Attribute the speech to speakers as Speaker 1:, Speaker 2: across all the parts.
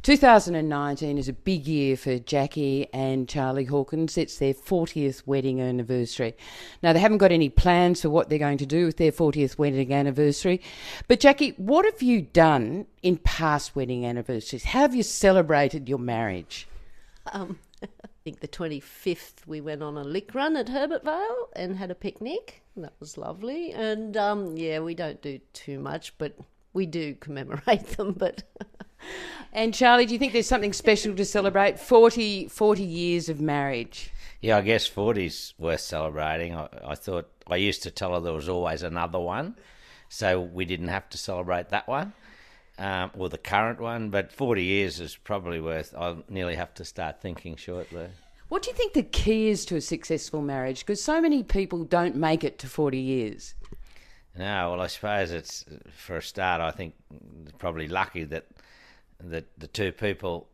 Speaker 1: 2019 is a big year for Jackie and Charlie Hawkins. It's their 40th wedding anniversary. Now, they haven't got any plans for what they're going to do with their 40th wedding anniversary. But, Jackie, what have you done in past wedding anniversaries? How have you celebrated your marriage?
Speaker 2: I think the 25th we went on a lick run at Herbert Vale and had a picnic. That was lovely. And, we don't do too much, but we do commemorate them. But
Speaker 1: And Charlie, do you think there's something special to celebrate? 40 years of marriage.
Speaker 3: Yeah, I guess 40's worth celebrating. I used to tell her there was always another one, so we didn't have to celebrate that one, or the current one. But 40 years is probably worth. I'll nearly have to start thinking shortly.
Speaker 1: What do you think the key is to a successful marriage? Because so many people don't make it to 40 years.
Speaker 3: No, well, I suppose it's, for a start, I think it's probably lucky that the two people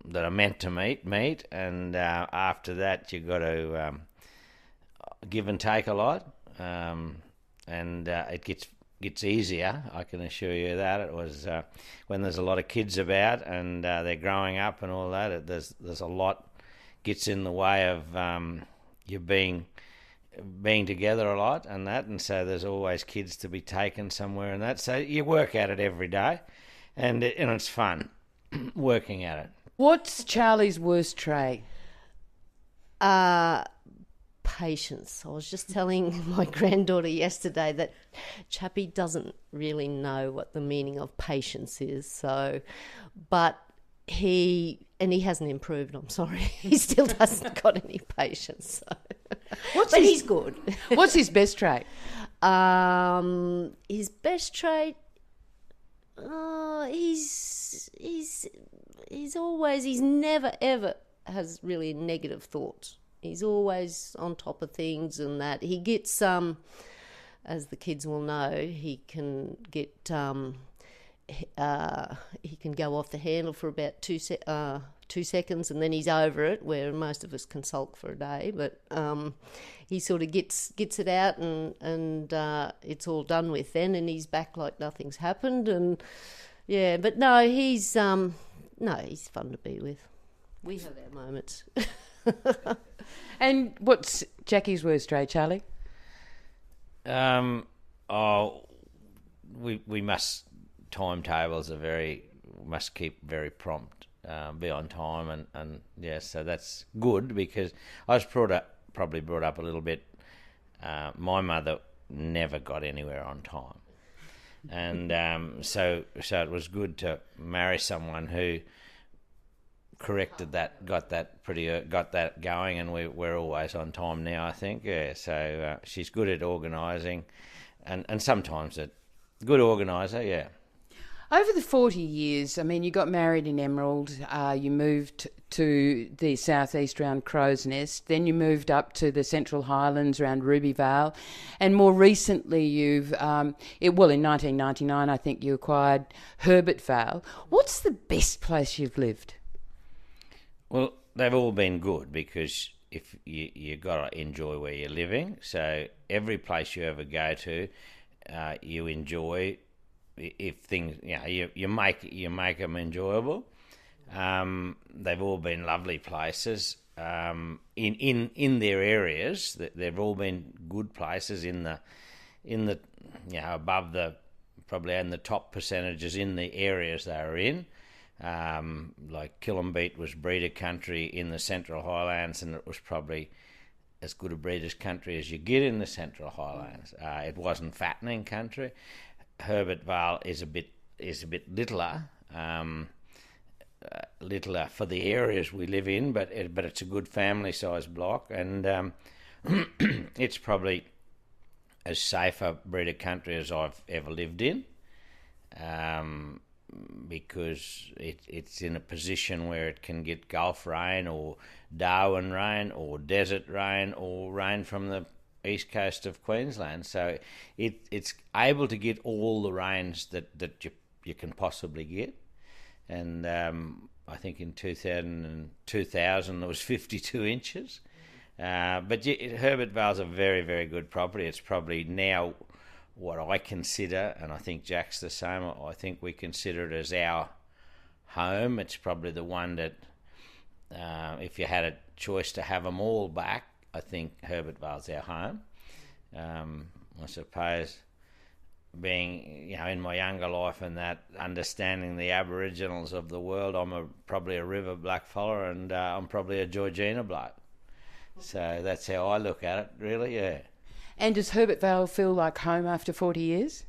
Speaker 3: that are meant to meet, and after that you've got to give and take a lot, and it gets easier, I can assure you that. It was when there's a lot of kids about and they're growing up and all that, there's a lot gets in the way of you being together a lot and that, and so there's always kids to be taken somewhere and that, so you work at it every day. And it's fun working at it.
Speaker 1: What's Charlie's worst trait?
Speaker 2: Patience. I was just telling my granddaughter yesterday that Chappie doesn't really know what the meaning of patience is. So, but he hasn't improved. I'm sorry, he still hasn't got any patience. So. He's good.
Speaker 1: What's his best trait?
Speaker 2: His best trait. He's never ever has really negative thoughts. He's always on top of things and that. He gets as the kids will know, he can get he can go off the handle for about 2 seconds and then he's over it, where most of us can sulk for a day. But he sort of gets it out and it's all done with then, and he's back like nothing's happened. And yeah, but no, he's fun to be with. We have our moments.
Speaker 1: And what's Jackie's worst trait, Charlie?
Speaker 3: We must, timetables must keep very prompt, be on time, and yeah, so that's good, because I was probably brought up a little bit. My mother never got anywhere on time, and so it was good to marry someone who corrected that, got that going, and we're always on time now, I think. Yeah, so she's good at organising, and sometimes a good organiser, yeah.
Speaker 1: Over the 40 years, I mean, you got married in Emerald, you moved to the southeast around Crow's Nest, then you moved up to the Central Highlands around Ruby Vale, and more recently you've, in 1999 I think you acquired Herbert Vale. What's the best place you've lived?
Speaker 3: Well, they've all been good, because if you got to enjoy where you're living, so every place you ever go to, you enjoy. If things, you make them enjoyable. They've all been lovely places in their areas. They've all been good places in the above the, probably in the top percentages in the areas they were in. Like Killambeat was breeder country in the Central Highlands, and it was probably as good a breeder's country as you get in the Central Highlands. It wasn't fattening country. Herbert Vale is a bit littler, littler for the areas we live in, but it's a good family-sized block, and it's probably as safe a breeder country as I've ever lived in, because it's in a position where it can get Gulf rain or Darwin rain or desert rain or rain from the east coast of Queensland, so it's able to get all the rains that you can possibly get. And I think in 2000 there was 52 inches. But Herbert Vale's a very, very good property. It's probably now what I consider, and I think Jack's the same, I think we consider it as our home. It's probably the one that, if you had a choice to have them all back, I think Herbert Vale's our home. I suppose being, in my younger life and that, understanding the Aboriginals of the world, I'm probably a River blackfella, and I'm probably a Georgina bloke. So that's how I look at it, really, yeah.
Speaker 1: And does Herbert Vale feel like home after 40 years?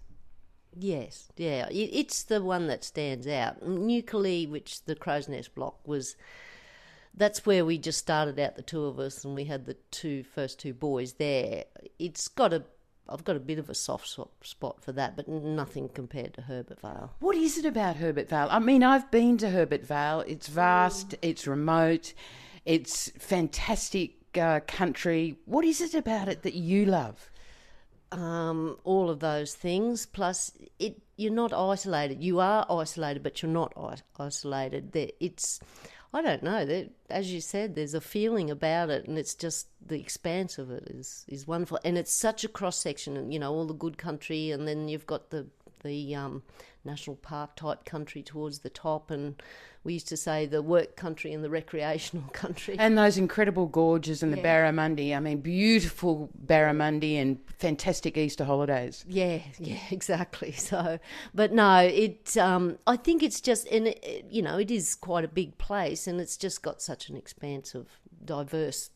Speaker 2: Yes, yeah. It's the one that stands out. Nuclear, which the Crow's Nest block was, that's where we just started out, the two of us, and we had the first two boys there. I've got a bit of a soft spot for that, but nothing compared to Herbert Vale.
Speaker 1: What is it about Herbert Vale? I mean, I've been to Herbert Vale. It's vast, it's remote, it's fantastic country. What is it about it that you love?
Speaker 2: All of those things, plus you're not isolated. You are isolated, but you're not isolated. I don't know. As you said, there's a feeling about it, and it's just the expanse of it is wonderful. And it's such a cross section, and all the good country, and then you've got the national park type country towards the top, and we used to say the work country and the recreational country.
Speaker 1: And those incredible gorges and the barramundi. I mean, beautiful barramundi and fantastic Easter holidays.
Speaker 2: Yeah, exactly. So, but no, I think it's just, and it is quite a big place, and it's just got such an expanse of diverse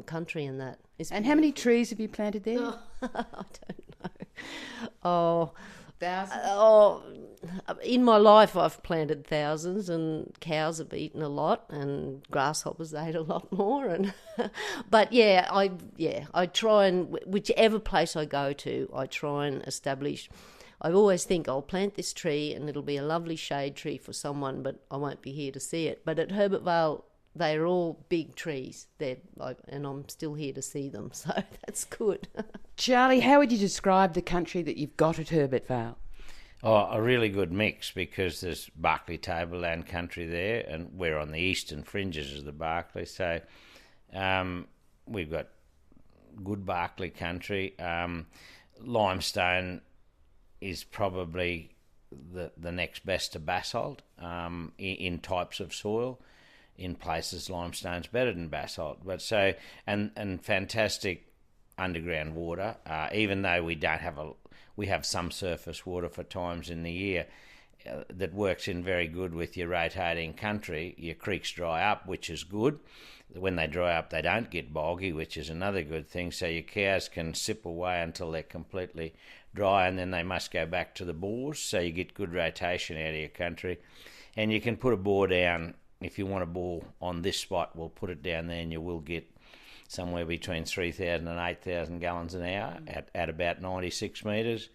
Speaker 2: country in that.
Speaker 1: And how many trees have you planted there?
Speaker 2: Oh, I don't know. Oh,
Speaker 1: thousands.
Speaker 2: Oh, in my life I've planted thousands, and cows have eaten a lot, and grasshoppers ate a lot more. And but I try and whichever place I go to, I try and establish. I always think I'll plant this tree and it'll be a lovely shade tree for someone, but I won't be here to see it. But at Herbert Vale, they're all big trees, and I'm still here to see them, so that's good.
Speaker 1: Charlie, how would you describe the country that you've got at Herbert Vale?
Speaker 3: Oh, a really good mix, because there's Barkly Tableland country there, and we're on the eastern fringes of the Barkly, so we've got good Barkly country. Limestone is probably the next best to basalt in types of soil. In places, limestone's better than basalt, but and fantastic underground water. Even though we have some surface water for times in the year that works in very good with your rotating country. Your creeks dry up, which is good. When they dry up, they don't get boggy, which is another good thing. So your cows can sip away until they're completely dry, and then they must go back to the bores. So you get good rotation out of your country, and you can put a bore down. If you want a bore on this spot, we'll put it down there, and you will get somewhere between 3,000 and 8,000 gallons an hour at about 96 metres,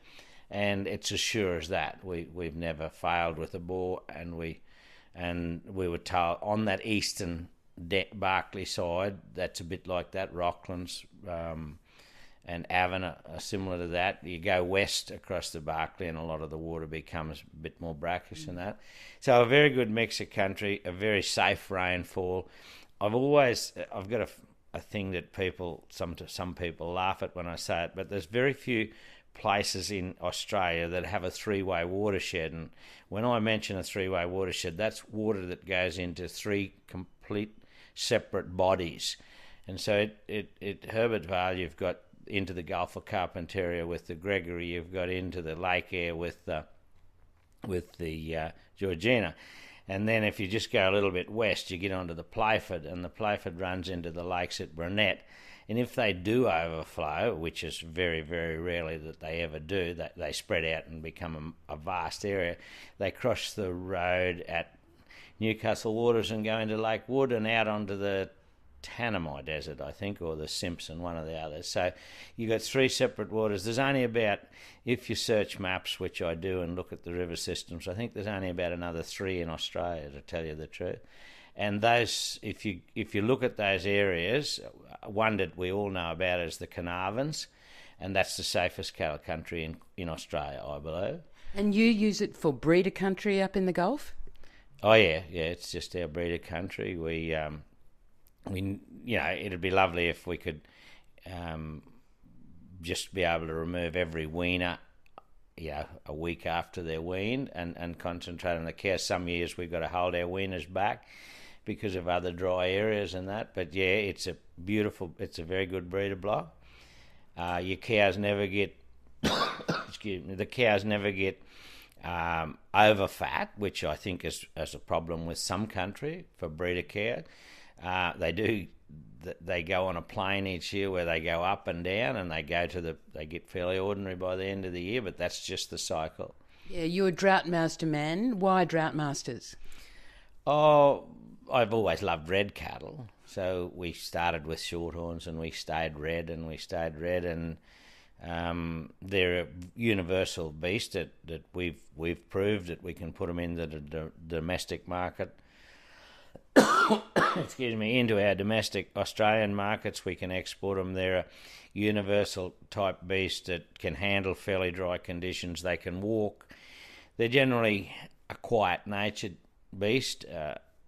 Speaker 3: and it's as sure as that. We've never failed with a bore, and we were told on that eastern Barkly side, that's a bit like that. Rocklands and Avon are similar to that. You go west across the Barkly, and a lot of the water becomes a bit more brackish than that. So a very good mix of country, a very safe rainfall. I've got a thing that some people laugh at when I say it, but there's very few places in Australia that have a three-way watershed. And when I mention a three-way watershed, that's water that goes into three complete separate bodies. And so at Herbert Vale, you've got into the Gulf of Carpentaria with the Gregory, you've got into the Lake Eyre with the Georgina. And then if you just go a little bit west, you get onto the Playford, and the Playford runs into the lakes at Burnett. And if they do overflow, which is very, very rarely that they ever do, they spread out and become a vast area. They cross the road at Newcastle Waters and go into Lake Wood and out onto the Tanami Desert, I think, or the Simpson, one of the others. So you've got three separate waters. There's only about, if you search maps, which I do, and look at the river systems, I think there's only about another three in Australia, to tell you the truth. And those, if you look at those areas, one that we all know about is the Carnarvons, and that's the safest cattle country in Australia, I believe.
Speaker 1: And you use it for breeder country up in the Gulf?
Speaker 3: Oh yeah, it's just our breeder country. We it'd be lovely if we could just be able to remove every weaner a week after they're weaned and concentrate on the cows. Some years we've got to hold our weaners back because of other dry areas and that. But yeah, it's a very good breeder block. Your cows never get, excuse me, the cows never get over fat, which I think is a problem with some country for breeder cows. They go on a plane each year where they go up and down, and they get fairly ordinary by the end of the year, but that's just the cycle.
Speaker 1: Yeah, you're a drought master man. Why drought masters?
Speaker 3: Oh, I've always loved red cattle. So we started with shorthorns and we stayed red, and they're a universal beast that we've proved that we can put them into the domestic market. Excuse me, into our domestic Australian markets. We can export them. They're a universal type beast that can handle fairly dry conditions. They can walk. They're generally a quiet-natured beast.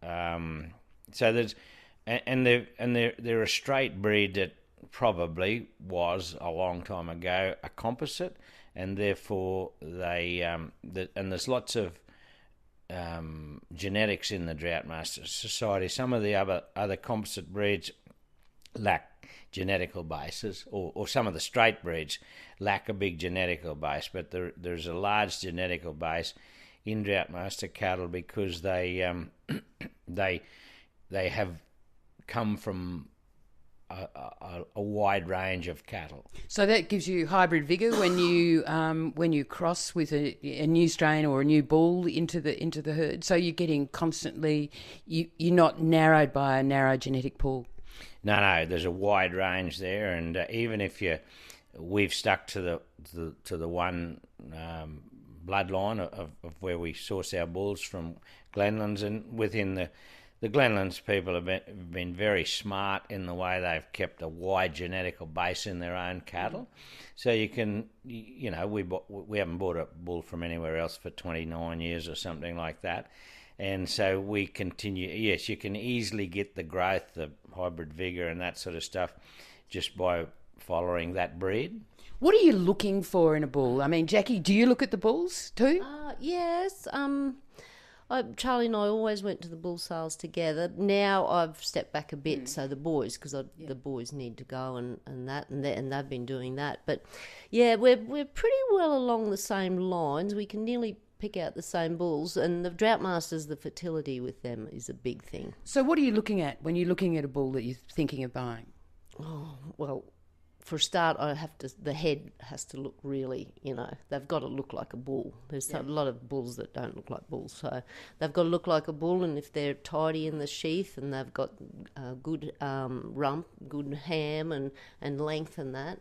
Speaker 3: So there's, and they're a straight breed that probably was a long time ago a composite, and therefore and there's lots of genetics in the Drought Master Society. Some of the other composite breeds lack genetical bases, or some of the straight breeds lack a big genetical base, but there's a large genetical base in Drought Master cattle because they have come from a wide range of cattle.
Speaker 1: So that gives you hybrid vigour when you cross with a new strain or a new bull into the herd. So you're getting constantly, you're not narrowed by a narrow genetic pool.
Speaker 3: No, there's a wide range there, and even if we've stuck to the one bloodline of where we source our bulls from, Glenlands, and within the Glenlands people have been very smart in the way they've kept a wide genetical base in their own cattle. So you can, we haven't bought a bull from anywhere else for 29 years or something like that. And so we continue. Yes, you can easily get the growth, the hybrid vigour and that sort of stuff just by following that breed.
Speaker 1: What are you looking for in a bull? I mean, Jackie, do you look at the bulls too?
Speaker 2: Yes. Charlie and I always went to the bull sales together. Now I've stepped back a bit, so the boys, because the boys need to go and they've been doing that. But yeah, we're pretty well along the same lines. We can nearly pick out the same bulls, and the Drought Masters, the fertility with them is a big thing.
Speaker 1: So what are you looking at when you're looking at a bull that you're thinking of buying?
Speaker 2: Oh, well, for a start, the head has to look really, they've got to look like a bull. There's a lot of bulls that don't look like bulls, so they've got to look like a bull, and if they're tidy in the sheath and they've got good rump, good ham and length and that.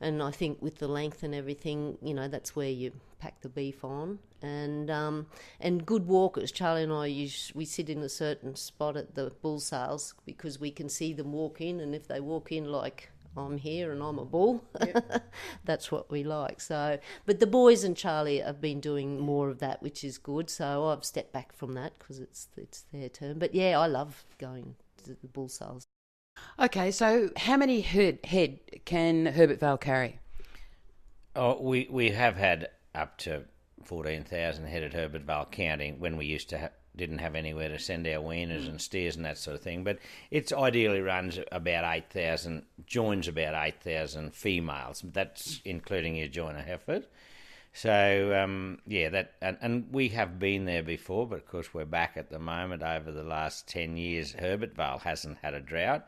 Speaker 2: And I think with the length and everything, that's where you pack the beef on. And good walkers. Charlie and I, we sit in a certain spot at the bull sales because we can see them walk in, and if they walk in like, I'm here and I'm a bull, that's what we like. So, but the boys and Charlie have been doing more of that, which is good. So I've stepped back from that because it's their turn. But yeah, I love going to the bull sales.
Speaker 1: Okay, so how many head can Herbert Vale carry?
Speaker 3: Oh, we have had up to 14,000 head at Herbert Vale, counting when we used to didn't have anywhere to send our weaners and steers and that sort of thing. But it's ideally runs about 8,000, joins about 8,000 females. That's including your joiner Hereford. So, and we have been there before, but of course we're back at the moment. Over the last 10 years, Herbert Vale hasn't had a drought.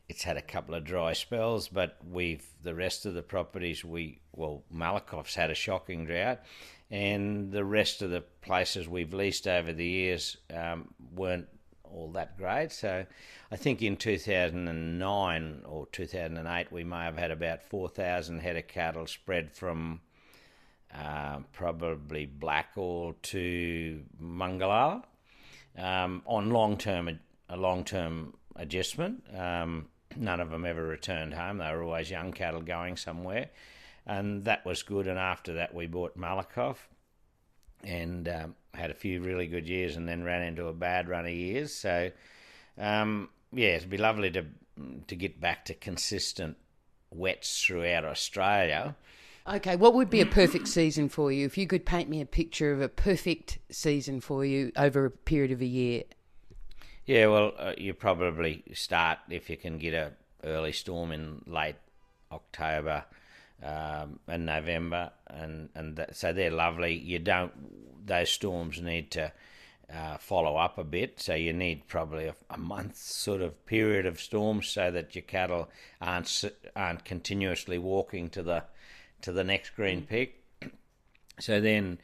Speaker 3: It's had a couple of dry spells, but the rest of the properties, Malakoff's had a shocking drought, and the rest of the places we've leased over the years weren't all that great. So I think in 2009 or 2008, we may have had about 4,000 head of cattle spread from probably Blackall to Mangala on a long-term adjustment. None of them ever returned home. They were always young cattle going somewhere, and that was good. And after that, we bought Malakoff and had a few really good years, and then ran into a bad run of years. So, it'd be lovely to get back to consistent wets throughout Australia.
Speaker 1: Okay, what would be a perfect season for you? If you could paint me a picture of a perfect season for you over a period of a year.
Speaker 3: Yeah, well, you probably start if you can get a early storm in late October and November, so they're lovely. Those storms need to follow up a bit, so you need probably a month sort of period of storms so that your cattle aren't continuously walking to the next green peak. So then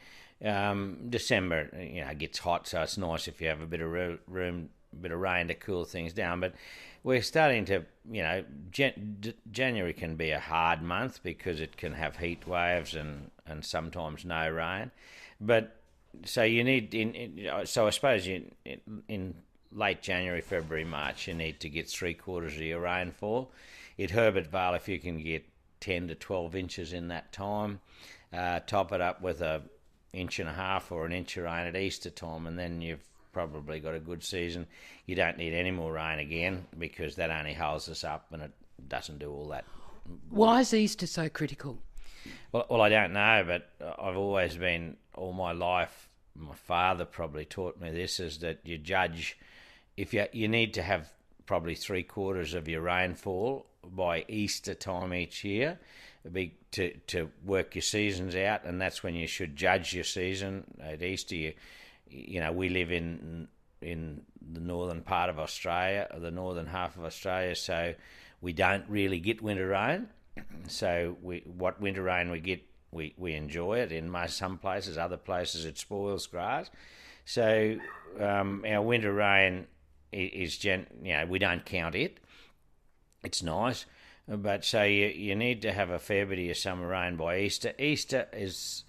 Speaker 3: December, gets hot, so it's nice if you have a bit of room, a bit of rain to cool things down. But we're starting to, January can be a hard month because it can have heat waves and sometimes no rain. But so you need, so I suppose in late January, February, March, you need to get 3/4 of your rainfall. At Herbert Vale, if you can get 10 to 12 inches in that time, top it up with 1.5 inches or 1 inch of rain at Easter time, and then you've probably got a good season. You don't need any more rain again because that only holds us up and it doesn't do all that.
Speaker 1: Why is Easter so critical?
Speaker 3: Well, I don't know, but I've always been, all my life, my father probably taught me this, is that you judge, if you need to have probably 3/4 of your rainfall by Easter time each year to work your seasons out, and that's when you should judge your season. At Easter, we live in the northern part of Australia, or the northern half of Australia, so we don't really get winter rain. So what winter rain we get, we enjoy it in some places. Other places it spoils grass. So our winter rain is we don't count it. It's nice, but so you need to have a fair bit of your summer rain by Easter. Easter is,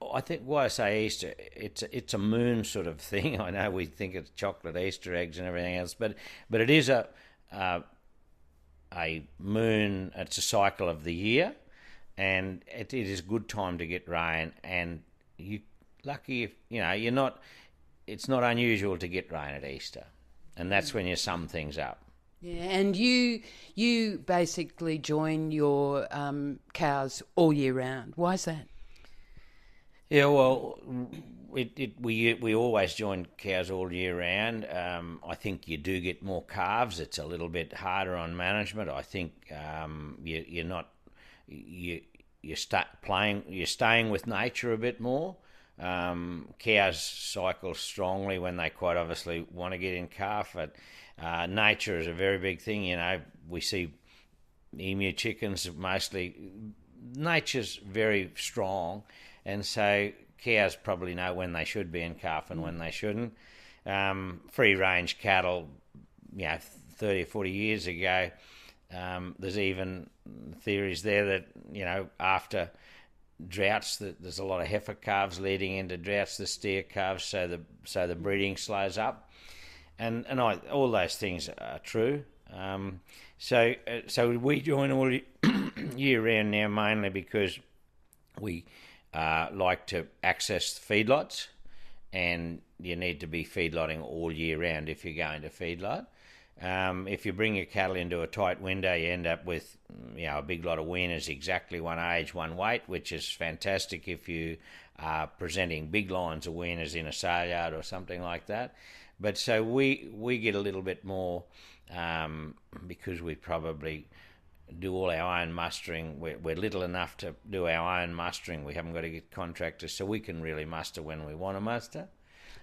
Speaker 3: I think, why I say Easter, it's a moon sort of thing. I know we think it's chocolate Easter eggs and everything else, but it is a moon. It's a cycle of the year, and it is a good time to get rain. And you lucky if you're not. It's not unusual to get rain at Easter, and that's when you sum things up.
Speaker 1: Yeah, and you basically join your cows all year round. Why is that?
Speaker 3: Yeah, well, we always join cows all year round. I think you do get more calves. It's a little bit harder on management. I think you're staying with nature a bit more. Cows cycle strongly when they quite obviously want to get in calf. But nature is a very big thing. We see emu chickens mostly. Nature's very strong. And so cows probably know when they should be in calf and when they shouldn't. Free-range cattle, 30 or 40 years ago, there's even theories there that, after droughts, that there's a lot of heifer calves leading into droughts, the steer calves, so the breeding slows up. And all those things are true. So we join all year round now, mainly because we like to access feedlots, and you need to be feedlotting all year round if you're going to feedlot. If you bring your cattle into a tight window, you end up with a big lot of weaners, exactly one age, one weight, which is fantastic if you are presenting big lines of weaners in a sale yard or something like that. But so we get a little bit more because we probably do all our own mustering. We're little enough to do our own mustering. We haven't got to get contractors, so we can really muster when we want to muster.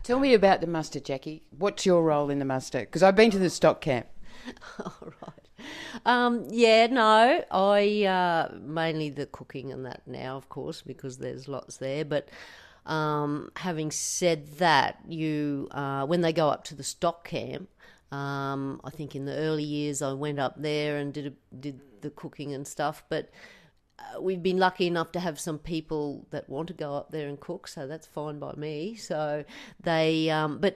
Speaker 1: Tell me about the muster, Jackie. What's your role in the muster? Because I've been to the stock camp.
Speaker 2: All right. I mainly the cooking and that now, of course, because there's lots there. But having said that, when they go up to the stock camp, I think in the early years I went up there and did the cooking and stuff, but we've been lucky enough to have some people that want to go up there and cook, so that's fine by me. So they, but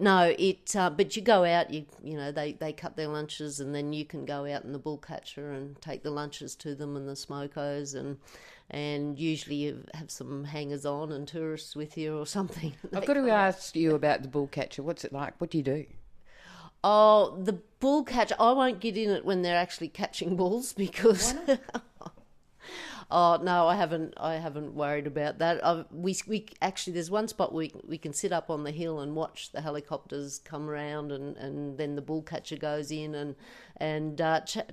Speaker 2: you go out, they cut their lunches, and then you can go out in the bull catcher and take the lunches to them and the smokos, and usually you have some hangers on and tourists with you or something.
Speaker 1: I've got to ask you about the bull catcher. What's it like? What do you do?
Speaker 2: Oh, the bull catch, I won't get in it when they're actually catching bulls because Oh no, I haven't. I haven't worried about that. We actually, there's one spot we can sit up on the hill and watch the helicopters come around, and then the bull catcher goes in, and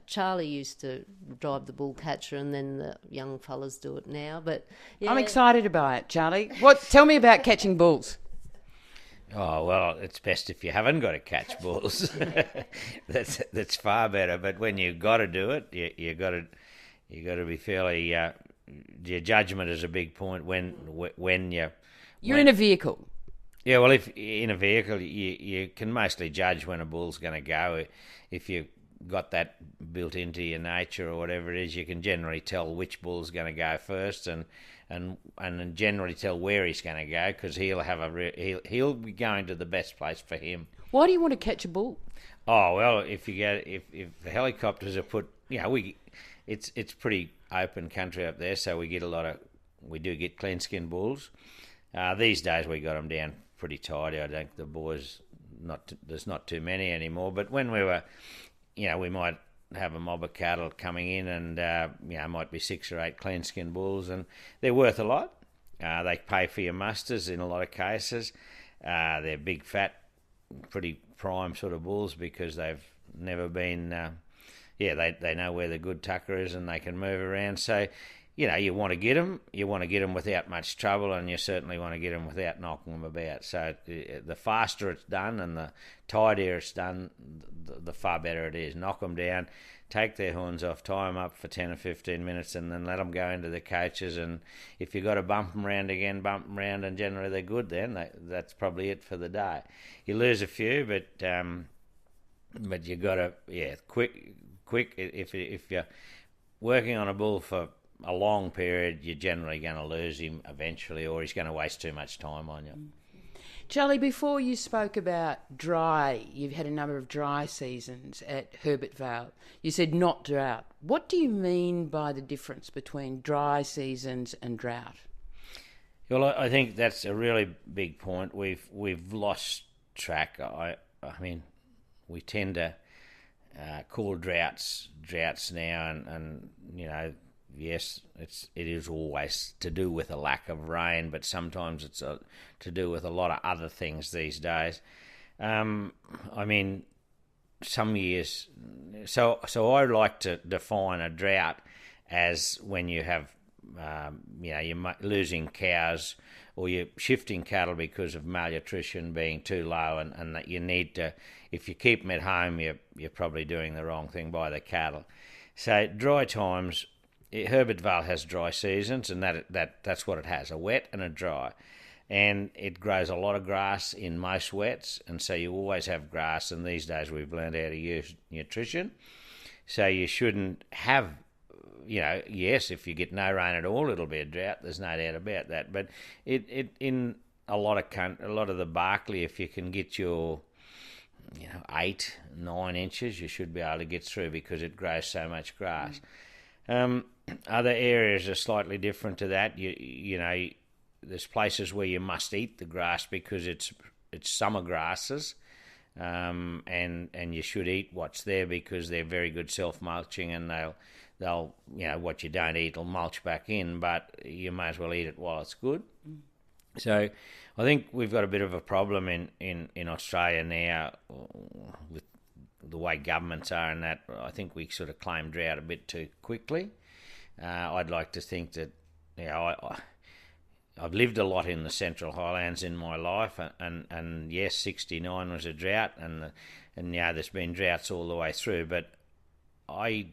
Speaker 2: Charlie used to drive the bull catcher, and then the young fellas do it now. But yeah.
Speaker 1: I'm excited by it, Charlie. Tell me about catching bulls.
Speaker 3: Oh well, it's best if you haven't got to catch bulls. that's far better. But when you got to do it, you got to be fairly. Your judgment is a big point when you're
Speaker 1: in a vehicle.
Speaker 3: Yeah, well, if in a vehicle, you can mostly judge when a bull's going to go. If you got that built into your nature or whatever it is, you can generally tell which bull's going to go first, and generally tell where he's going to go, because he'll be going to the best place for him.
Speaker 1: Why do you want to catch a bull?
Speaker 3: Oh well, if the helicopters are put, it's pretty open country up there, so we do get clean skin bulls. These days we got them down pretty tidy. I think the boys there's not too many anymore. But when we were, we might have a mob of cattle coming in, and might be 6 or 8 clean skin bulls, and they're worth a lot. They pay for your musters in a lot of cases. They're big, fat, pretty prime sort of bulls, because they've never been. They know where the good tucker is, and they can move around. So, you want to get them. You want to get them without much trouble, and you certainly want to get them without knocking them about. So the faster it's done and the tidier it's done, the far better it is. Knock them down, take their horns off, tie them up for 10 or 15 minutes, and then let them go into the coaches. And if you've got to bump them round again, bump them round, and generally they're good then. That's probably it for the day. You lose a few, but you got to, quick. If you're working on a bull for a long period, you're generally going to lose him eventually, or he's going to waste too much time on you.
Speaker 1: Charlie, before you spoke about dry, you've had a number of dry seasons at Herbert Vale. You said not drought. What do you mean by the difference between dry seasons and drought?
Speaker 3: Well, I think that's a really big point. We've lost track. I mean, we tend to call droughts now, and yes, it is always to do with a lack of rain, but sometimes it's to do with a lot of other things these days. I mean, some years. So I like to define a drought as when you have, you're losing cows, or you're shifting cattle because of malnutrition being too low, and that you need to. If you keep them at home, you're probably doing the wrong thing by the cattle. So dry times. Herbert Vale has dry seasons, and that's what it has, a wet and a dry. And it grows a lot of grass in most wets, and so you always have grass, and these days we've learned how to use nutrition. So you shouldn't have, yes, if you get no rain at all, it'll be a drought, there's no doubt about that. But it in a lot of the Barkly, if you can get your 8, 9 inches, you should be able to get through, because it grows so much grass. Other areas are slightly different to that. There's places where you must eat the grass because it's summer grasses, and you should eat what's there because they're very good self-mulching, and they'll what you don't eat will mulch back in, but you may as well eat it while it's good. So I think we've got a bit of a problem in Australia now with the way governments are, and that I think we sort of claim drought a bit too quickly. I'd like to think that I've lived a lot in the Central Highlands in my life, and yes, 69 was a drought, and there's been droughts all the way through, but I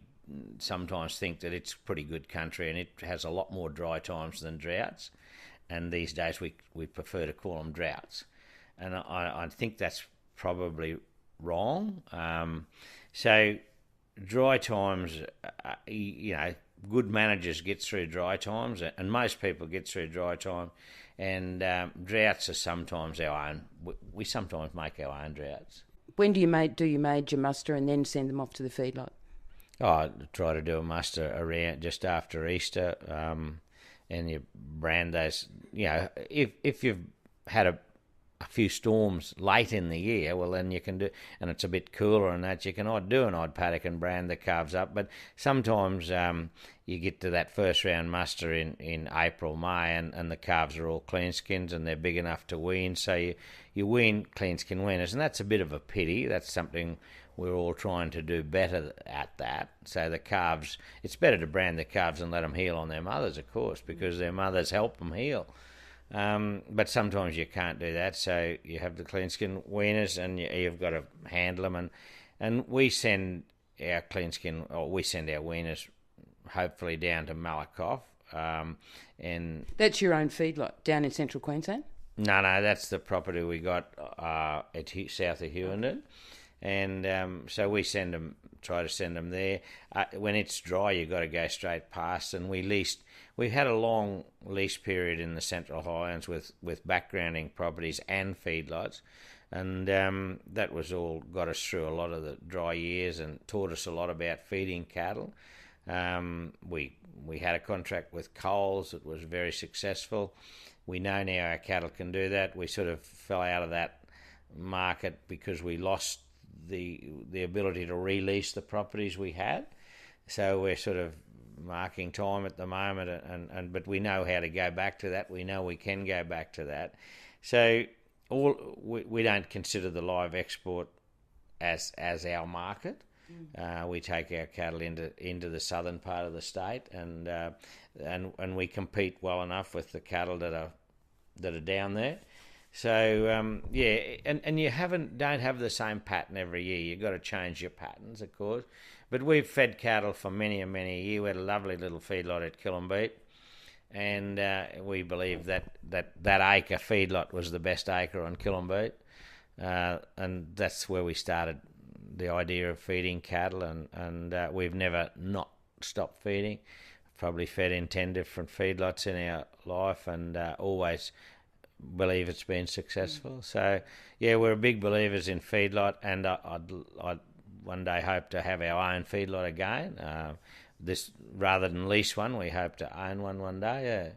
Speaker 3: sometimes think that it's pretty good country, and it has a lot more dry times than droughts, and these days we prefer to call them droughts, and I think that's probably wrong. So dry times, good managers get through dry times, and most people get through dry time, and droughts are sometimes our own. We sometimes make our own droughts.
Speaker 1: When do you major muster and then send them off to the feedlot?
Speaker 3: I try to do a muster around just after Easter, and you brand those. If you've had a few storms late in the year, well then you can do, and it's a bit cooler and that, you can do an odd paddock and brand the calves up. But sometimes you get to that first round muster in April, May, and the calves are all clean skins and they're big enough to wean, so you wean clean skin weaners, and that's a bit of a pity. That's something we're all trying to do better at that. So the calves, it's better to brand the calves and let them heal on their mothers, of course, because their mothers help them heal. But sometimes you can't do that, so you have the clean skin weaners and you've got to handle them. And we send our clean skin, or we send our weaners hopefully down to Malakoff. And
Speaker 1: That's your own feedlot down in central Queensland?
Speaker 3: No, that's the property we got at south of Hughenden. And so we try to send them there. When it's dry, you've got to go straight past. And we've had a long lease period in the Central Highlands with backgrounding properties and feedlots. And that was all got us through a lot of the dry years and taught us a lot about feeding cattle. We had a contract with Coles that was very successful. We know now our cattle can do that. We sort of fell out of that market because we lost the ability to release the properties we had. So we're sort of marking time at the moment, but we know how to go back to that. We know we can go back to that. So we don't consider the live export as our market. We take our cattle into the southern part of the state, and we compete well enough with the cattle that are down there. So and you don't have the same pattern every year. You've got to change your patterns, of course. But we've fed cattle for many and many a year. We had a lovely little feedlot at Killambeat, and we believe that acre feedlot was the best acre on Killambeat, and that's where we started the idea of feeding cattle, and we've never not stopped feeding. Probably fed in 10 different feedlots in our life, and always believe it's been successful. So yeah, we're big believers in feedlot, and I'd one day hope to have our own feedlot again. This rather than lease one, we hope to own one day. Yeah.